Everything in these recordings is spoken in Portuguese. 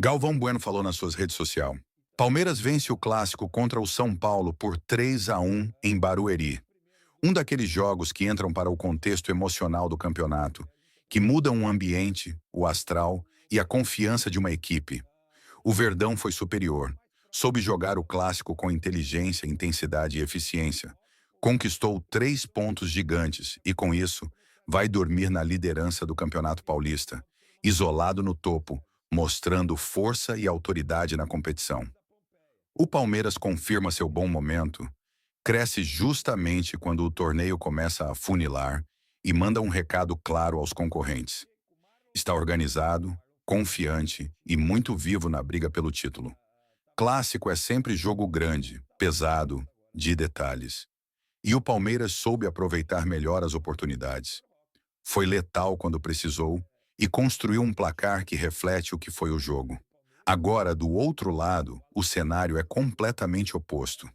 Galvão Bueno falou nas suas redes sociais. Palmeiras vence o clássico contra o São Paulo por 3-1 em Barueri. Um daqueles jogos que entram para o contexto emocional do campeonato, que mudam o ambiente, o astral e a confiança de uma equipe. O Verdão foi superior. Soube jogar o clássico com inteligência, intensidade e eficiência. Conquistou 3 pontos gigantes e, com isso, vai dormir na liderança do Campeonato Paulista, isolado no topo, mostrando força e autoridade na competição. O Palmeiras confirma seu bom momento, cresce justamente quando o torneio começa a funilar e manda um recado claro aos concorrentes. Está organizado, confiante e muito vivo na briga pelo título. Clássico é sempre jogo grande, pesado, de detalhes. E o Palmeiras soube aproveitar melhor as oportunidades. Foi letal quando precisou e construiu um placar que reflete o que foi o jogo. Agora, do outro lado, o cenário é completamente oposto.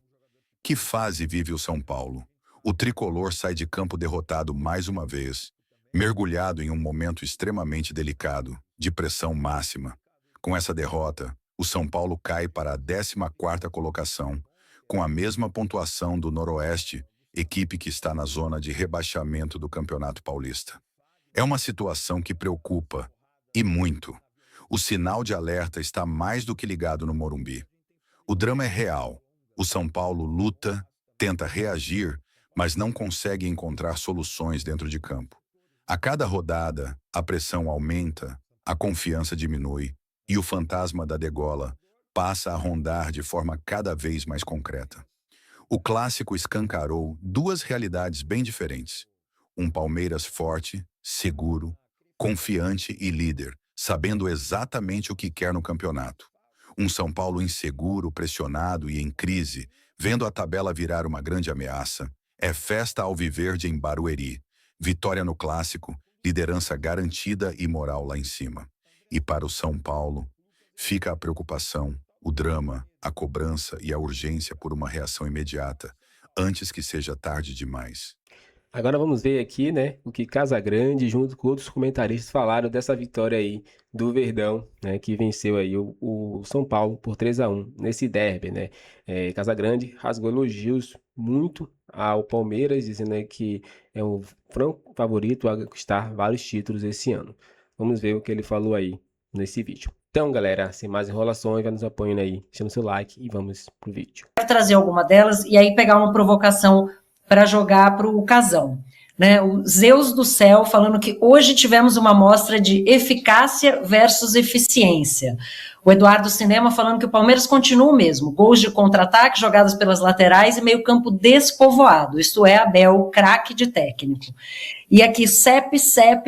Que fase vive o São Paulo? O tricolor sai de campo derrotado mais uma vez, mergulhado em um momento extremamente delicado, de pressão máxima. Com essa derrota, o São Paulo cai para a 14ª colocação, com a mesma pontuação do Noroeste, equipe que está na zona de rebaixamento do Campeonato Paulista. É uma situação que preocupa, e muito. O sinal de alerta está mais do que ligado no Morumbi. O drama é real. O São Paulo luta, tenta reagir, mas não consegue encontrar soluções dentro de campo. A cada rodada, a pressão aumenta, a confiança diminui e o fantasma da degola passa a rondar de forma cada vez mais concreta. O clássico escancarou 2 realidades bem diferentes. Um Palmeiras forte, seguro, confiante e líder, sabendo exatamente o que quer no campeonato. Um São Paulo inseguro, pressionado e em crise, vendo a tabela virar uma grande ameaça. É festa alviverde em Barueri. Vitória no clássico, liderança garantida e moral lá em cima. E para o São Paulo, fica a preocupação, o drama, a cobrança e a urgência por uma reação imediata, antes que seja tarde demais. Agora vamos ver aqui, né, o que Casagrande, junto com outros comentaristas, falaram dessa vitória aí do Verdão, né, que venceu aí o São Paulo por 3-1 nesse derby, né. Casagrande rasgou elogios muito ao Palmeiras, dizendo aí que é um franco favorito a conquistar vários títulos esse ano. Vamos ver o que ele falou aí nesse vídeo. Então, galera, sem mais enrolações, vai nos apoiando aí, deixando seu like e vamos pro vídeo. Quero trazer alguma delas e aí pegar uma provocação para jogar para o Casão. Né? O Zeus do Céu falando que hoje tivemos uma amostra de eficácia versus eficiência. O Eduardo Cinema falando que o Palmeiras continua o mesmo. Gols de contra-ataque, jogadas pelas laterais e meio campo despovoado. Isto é, Abel, craque de técnico. E aqui Sepp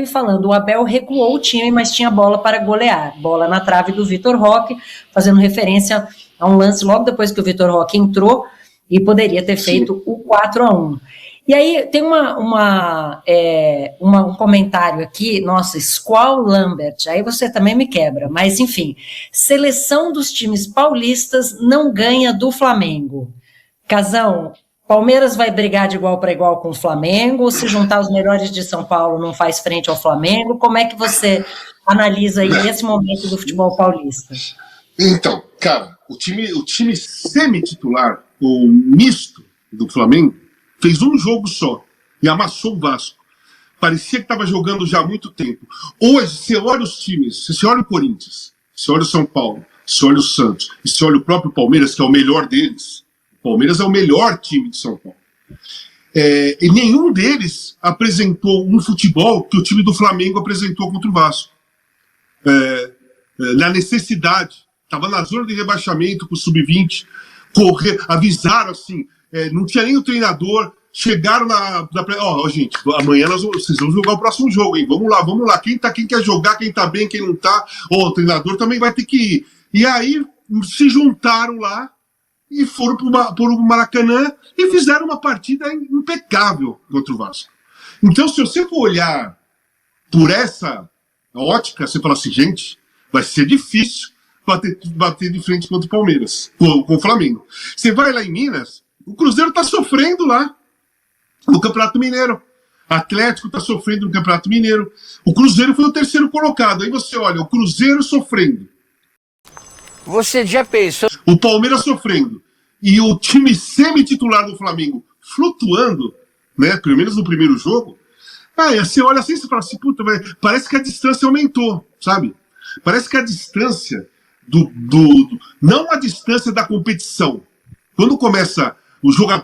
falando, o Abel recuou o time, mas tinha bola para golear. Bola na trave do Vitor Roque, fazendo referência a um lance logo depois que o Vitor Roque entrou e poderia ter feito o 4-1. E aí tem um comentário aqui, nossa, Squall Lambert, aí você também me quebra, mas enfim, seleção dos times paulistas não ganha do Flamengo. Casão, Palmeiras vai brigar de igual para igual com o Flamengo, ou se juntar os melhores de São Paulo não faz frente ao Flamengo? Como é que você analisa aí esse momento do futebol paulista? Então, cara, o time semi-titular, o misto do Flamengo, fez um jogo só e amassou o Vasco. Parecia que estava jogando já há muito tempo. Hoje, você olha os times, você olha o Corinthians, você olha o São Paulo, você olha o Santos, e você olha o próprio Palmeiras, que é o melhor deles. O Palmeiras é o melhor time de São Paulo. E nenhum deles apresentou um futebol que o time do Flamengo apresentou contra o Vasco. Na necessidade. Estava na zona de rebaixamento com o Sub-20, avisaram assim, não tinha nem o treinador, chegaram gente, amanhã vocês vão jogar o próximo jogo, hein? Vamos lá, quem quer jogar, quem tá bem, quem não tá, o treinador também vai ter que ir. E aí se juntaram lá e foram pro Maracanã e fizeram uma partida impecável contra o Vasco. Então, se você for olhar por essa ótica, você fala assim, gente, vai ser difícil bater de frente contra o Palmeiras, com o Flamengo. Você vai lá em Minas, o Cruzeiro está sofrendo lá no Campeonato Mineiro. Atlético está sofrendo no Campeonato Mineiro. O Cruzeiro foi o 3º colocado. Aí você olha, o Cruzeiro sofrendo. Você já pensou? O Palmeiras sofrendo e o time semi-titular do Flamengo flutuando, né? Pelo menos no primeiro jogo. Aí você olha assim e fala assim, puta, mas parece que a distância aumentou, sabe? Parece que a distância não a distância da competição. Quando começa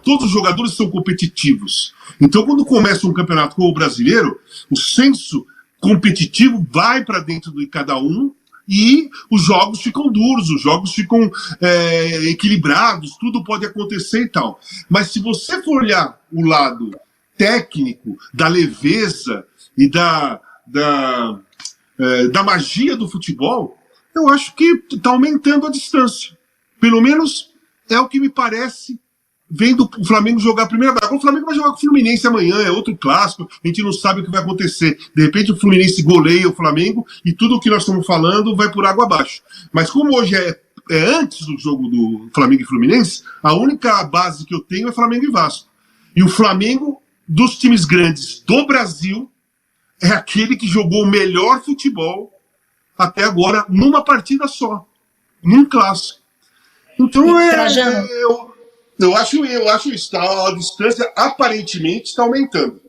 todos os jogadores são competitivos. Então, quando começa um campeonato como o brasileiro, o senso competitivo vai para dentro de cada um e os jogos ficam duros, os jogos ficam equilibrados, tudo pode acontecer e tal. Mas se você for olhar o lado técnico, da leveza e da magia do futebol, eu acho que está aumentando a distância. Pelo menos é o que me parece vendo o Flamengo jogar a primeira vez. Agora o Flamengo vai jogar com o Fluminense amanhã, é outro clássico, a gente não sabe o que vai acontecer. De repente o Fluminense goleia o Flamengo e tudo o que nós estamos falando vai por água abaixo. Mas como hoje é antes do jogo do Flamengo e Fluminense, a única base que eu tenho é Flamengo e Vasco. E o Flamengo, dos times grandes do Brasil, é aquele que jogou o melhor futebol até agora numa partida só, num clássico. Então eu acho isso, a distância aparentemente está aumentando.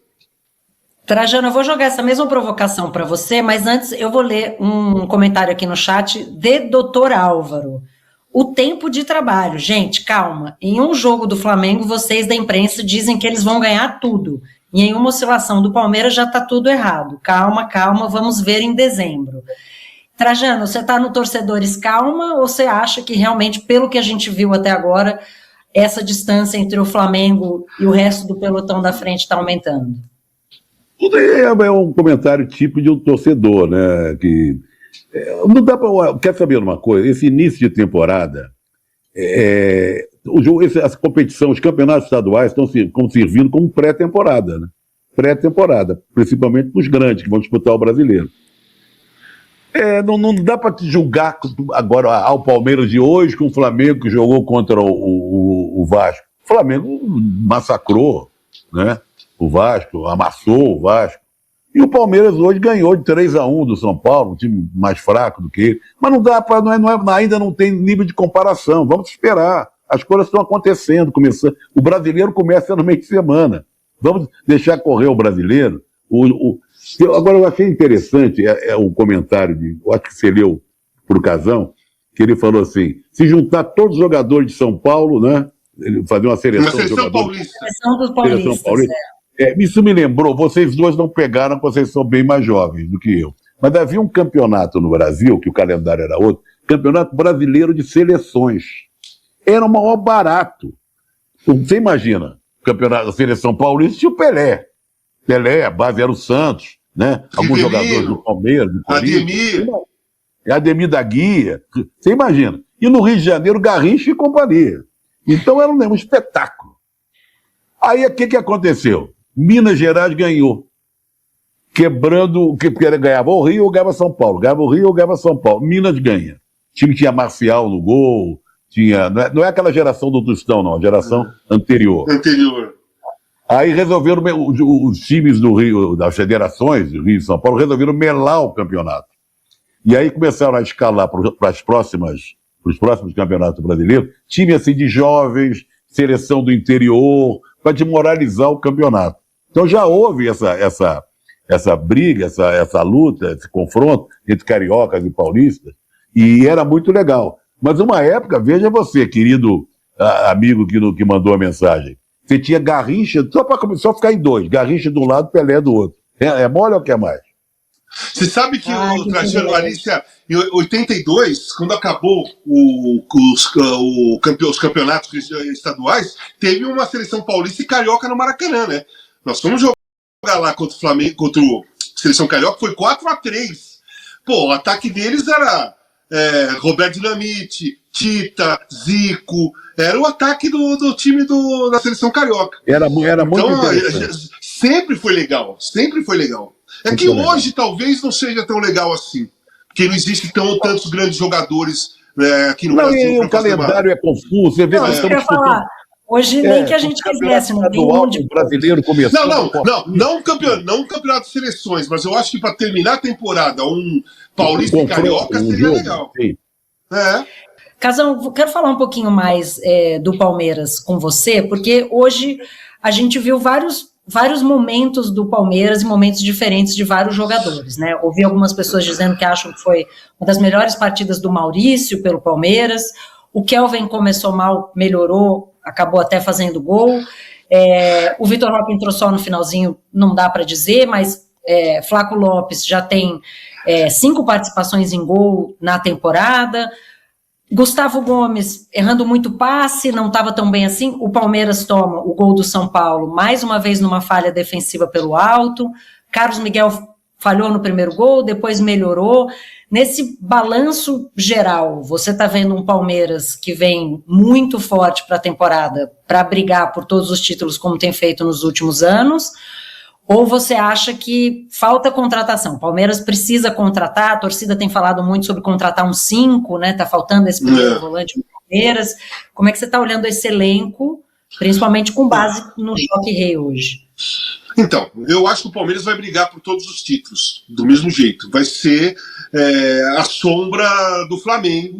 Trajano, eu vou jogar essa mesma provocação para você, mas antes eu vou ler um comentário aqui no chat de Dr. Álvaro. O tempo de trabalho. Gente, calma. Em um jogo do Flamengo, vocês da imprensa dizem que eles vão ganhar tudo. E em uma oscilação do Palmeiras já está tudo errado. Calma, calma, vamos ver em dezembro. Trajano, você está no Torcedores Calma ou você acha que realmente, pelo que a gente viu até agora, essa distância entre o Flamengo e o resto do pelotão da frente está aumentando? Tudo é um comentário típico de um torcedor, né? Que não dá para. Quer saber uma coisa? Esse início de temporada, essa competição, os campeonatos estaduais estão servindo como pré-temporada, né? Pré-temporada, principalmente para os grandes que vão disputar o brasileiro. Não dá para te julgar agora ao Palmeiras de hoje com o Flamengo que jogou contra o Vasco. O Flamengo massacrou, né? O Vasco, amassou o Vasco. E o Palmeiras hoje ganhou de 3-1 do São Paulo, um time mais fraco do que ele. Mas não dá para, ainda não tem nível de comparação. Vamos esperar. As coisas estão acontecendo. O brasileiro começa no meio de semana. Vamos deixar correr o brasileiro. Agora, eu achei interessante o comentário, eu acho que você leu pro Casão, que ele falou assim, se juntar todos os jogadores de São Paulo, né, ele fazer uma seleção de jogadores... Paulista. Seleção dos paulistas, isso me lembrou, vocês dois não pegaram, vocês são bem mais jovens do que eu. Mas havia um campeonato no Brasil, que o calendário era outro, Campeonato Brasileiro de Seleções. Era o maior barato. Você imagina, o campeonato da Seleção Paulista tinha o Pelé. Pelé, a base era o Santos, né? Alguns jogadores do Palmeiras, do Corinthians. Ademir da Guia. Você imagina. E no Rio de Janeiro, Garrincha e companhia. Então era um espetáculo. Aí o que aconteceu? Minas Gerais ganhou. Quebrando, que ganhava o Rio ou ganhava São Paulo. Ganhava o Rio ou ganhava São Paulo. Minas ganha. O time tinha Marcial no gol, não é aquela geração do Tostão, não, a geração anterior. Aí resolveram, os times do Rio, das federações do Rio e São Paulo, resolveram melar o campeonato. E aí começaram a escalar para os próximos campeonatos brasileiros, time assim de jovens, seleção do interior, para desmoralizar o campeonato. Então já houve essa briga, essa luta, esse confronto entre cariocas e paulistas, e era muito legal. Mas uma época, veja você, querido amigo que mandou a mensagem, você tinha Garrincha, só para começar a ficar em dois, Garrincha de um lado, Pelé do outro. É mole ou quer mais? Você sabe que o Trajano, Alicia, em 82, quando acabou os campeonatos estaduais, teve uma seleção paulista e carioca no Maracanã, né? Nós fomos jogar lá contra o Flamengo, contra a seleção carioca, foi 4-3. Pô, o ataque deles era Roberto Dinamite, Tita, Zico, era o ataque do time da seleção carioca. Era muito então, sempre foi legal, sempre foi legal. É que hoje talvez não seja tão legal assim, porque não existem tantos grandes jogadores aqui no Brasil. O calendário é confuso, você vê que eu ia falar. Hoje nem que a gente quisesse, não tem onde... O brasileiro começou... Não um campeonato de seleções, mas eu acho que para terminar a temporada, um paulista e carioca seria legal. Sim. Casão, quero falar um pouquinho mais do Palmeiras com você, porque hoje a gente viu vários momentos do Palmeiras e momentos diferentes de vários jogadores, né? Ouvi algumas pessoas dizendo que acham que foi uma das melhores partidas do Maurício pelo Palmeiras. O Kelvin começou mal, melhorou, acabou até fazendo gol. O Vitor Roque entrou só no finalzinho, não dá para dizer, mas Flaco Lopes já tem 5 participações em gol na temporada. Gustavo Gomes errando muito passe, não estava tão bem assim. O Palmeiras toma o gol do São Paulo, mais uma vez numa falha defensiva pelo alto. Carlos Miguel falhou no primeiro gol, depois melhorou. Nesse balanço geral, você está vendo um Palmeiras que vem muito forte para a temporada, para brigar por todos os títulos como tem feito nos últimos anos? Ou você acha que falta contratação? O Palmeiras precisa contratar, a torcida tem falado muito sobre contratar um 5, né? Tá faltando esse primeiro volante do Palmeiras. Como é que você está olhando esse elenco, principalmente com base no Choque Rei hoje? Então, eu acho que o Palmeiras vai brigar por todos os títulos, do mesmo jeito. Vai ser a sombra do Flamengo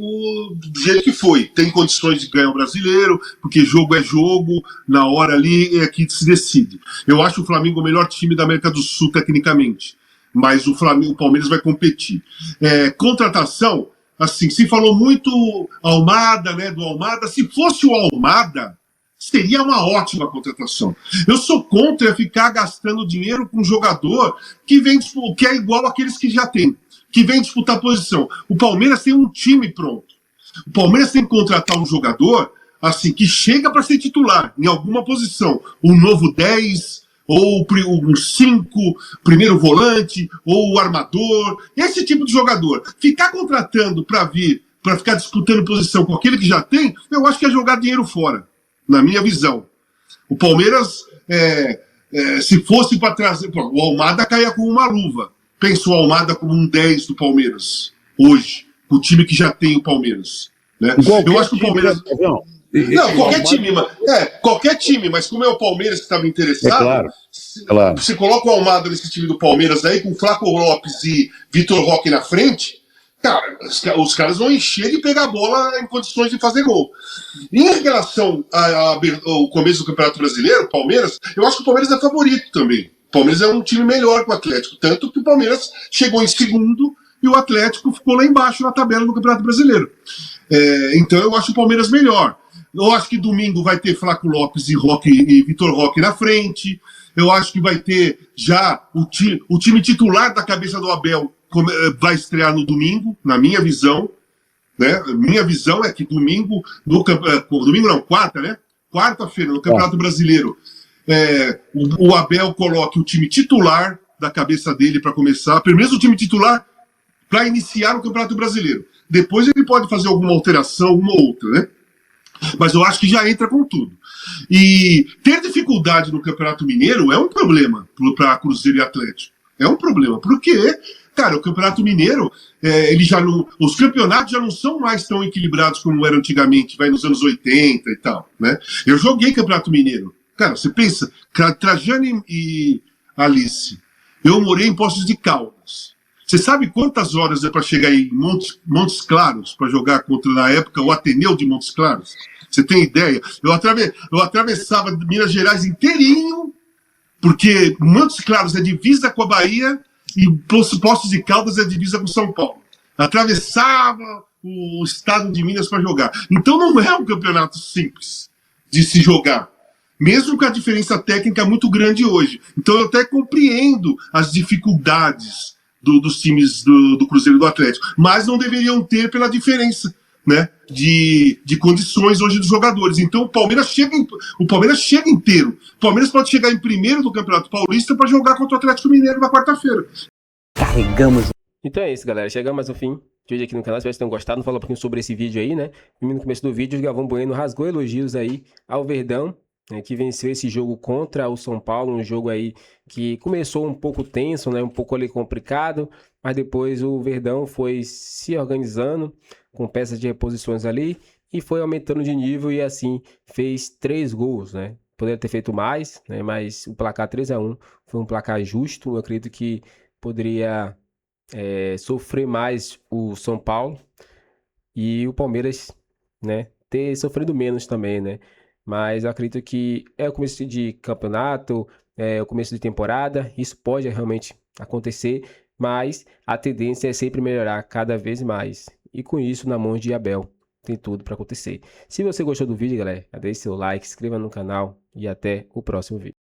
do jeito que foi. Tem condições de ganhar o Brasileiro, porque jogo é jogo, na hora ali é que se decide. Eu acho o Flamengo o melhor time da América do Sul, tecnicamente. Mas o Palmeiras vai competir. Contratação, assim, se falou muito Almada, né, do Almada. Se fosse o Almada, seria uma ótima contratação. Eu sou contra ficar gastando dinheiro com um jogador que é igual àqueles que já tem, que vem disputar posição. O Palmeiras tem um time pronto. O Palmeiras tem que contratar um jogador assim que chega para ser titular em alguma posição. Um novo 10, ou um 5, primeiro volante, ou o armador. Esse tipo de jogador. Ficar contratando para ficar disputando posição com aquele que já tem, eu acho que é jogar dinheiro fora. Na minha visão. O Palmeiras, se fosse para trazer... O Almada caia com uma luva. Pensa o Almada como um 10 do Palmeiras, hoje, o time que já tem o Palmeiras. Né? Eu acho que o Palmeiras... Não, qualquer time, mas como é o Palmeiras que estava interessado, claro. Você coloca o Almada nesse time do Palmeiras aí, com Flaco Lopes e Vitor Roque na frente, cara, os caras vão encher de pegar a bola em condições de fazer gol. Em relação ao começo do Campeonato Brasileiro, o Palmeiras, eu acho que o Palmeiras é favorito também. O Palmeiras é um time melhor que o Atlético, tanto que o Palmeiras chegou em segundo e o Atlético ficou lá embaixo na tabela do Campeonato Brasileiro. Então eu acho o Palmeiras melhor. Eu acho que domingo vai ter Flaco Lopes e Vitor Roque na frente. Eu acho que vai ter já o time titular da cabeça do Abel vai estrear no domingo, na minha visão. Né? Minha visão é que domingo não, quarta, né? Quarta-feira, no Campeonato Brasileiro, o Abel coloque o time titular da cabeça dele para começar, primeiro o time titular para iniciar o Campeonato Brasileiro. Depois ele pode fazer alguma alteração, uma ou outra, né? Mas eu acho que já entra com tudo. E ter dificuldade no Campeonato Mineiro é um problema para Cruzeiro e Atlético. É um problema, porque, cara, o Campeonato Mineiro, os campeonatos já não são mais tão equilibrados como eram antigamente, vai nos anos 80 e tal, né? Eu joguei Campeonato Mineiro. Cara, você pensa, Trajano e Alice, eu morei em Poços de Caldas. Você sabe quantas horas é para chegar em Montes Claros para jogar contra, na época, o Ateneu de Montes Claros? Você tem ideia? Eu atravessava Minas Gerais inteirinho, porque Montes Claros é divisa com a Bahia e Poços de Caldas é divisa com São Paulo. Atravessava o estado de Minas para jogar. Então não é um campeonato simples de se jogar, mesmo com a diferença técnica muito grande hoje. Então eu até compreendo as dificuldades dos times do Cruzeiro e do Atlético, mas não deveriam ter pela diferença, né, de condições hoje dos jogadores. Então o Palmeiras chega inteiro. O Palmeiras pode chegar em primeiro do Campeonato Paulista para jogar contra o Atlético Mineiro na quarta-feira. Carregamos. Então é isso, galera. Chegamos mais ao fim de hoje aqui no canal. Espero que vocês tenham gostado. Vamos falar um pouquinho sobre esse vídeo aí, né? No começo do vídeo, o Galvão Bueno rasgou elogios aí ao Verdão, que venceu esse jogo contra o São Paulo, um jogo aí que começou um pouco tenso, né, um pouco ali complicado, mas depois o Verdão foi se organizando com peças de reposições ali e foi aumentando de nível e assim fez 3 gols, né? Poderia ter feito mais, né, mas o placar 3-1 foi um placar justo. Eu acredito que poderia sofrer mais o São Paulo e o Palmeiras né, ter sofrido menos também, né? Mas eu acredito que é o começo de campeonato, é o começo de temporada, isso pode realmente acontecer, mas a tendência é sempre melhorar cada vez mais. E com isso, na mão de Abel, tem tudo para acontecer. Se você gostou do vídeo, galera, deixe seu like, se inscreva no canal e até o próximo vídeo.